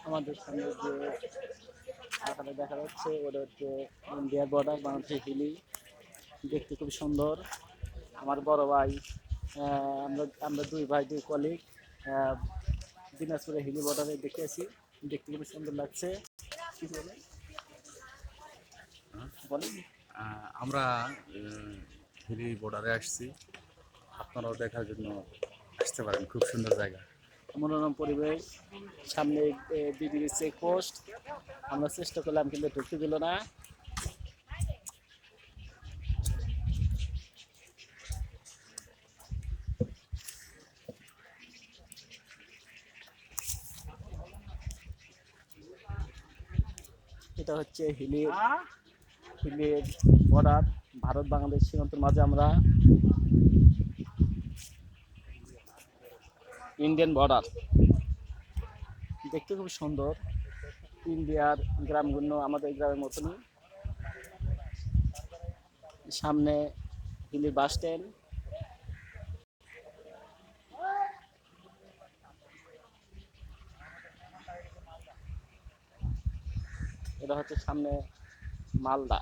আমাদের সামনে যে আঁকাটা দেখা যাচ্ছে ওটা হচ্ছে ইন্ডিয়ার বর্ডার, বাংলাদেশের হিলি। দেখতে খুব সুন্দর। আমার বড় ভাই, আমরা আমরা দুই ভাই দুই কলিগ দিনাজপুরের হিলি বর্ডারে দেখেছি। দেখতে খুব সুন্দর লাগছে। কি বলে বলেন? আমরা হিলি বর্ডারে আসছি, আপনারাও দেখার জন্য আসতে পারেন, খুব সুন্দর জায়গা। মনোরম পরিবেশ, সামনে বিডিবি চেকপোস্ট। আমরা চেষ্টা করলাম কিন্তু ঢুকতে দিল না। এটা হচ্ছে হিলির বর্ডার, ভারত বাংলাদেশ সীমান্তের মাঝে আমরা ইন্ডিয়ান বর্ডার। দেখতে খুব সুন্দর। ইন্ডিয়ার গ্রামগুলো আমাদের গ্রামের মতনই। সামনে হিলি বাস স্ট্যান্ড। এটা হচ্ছে সামনে মালদা।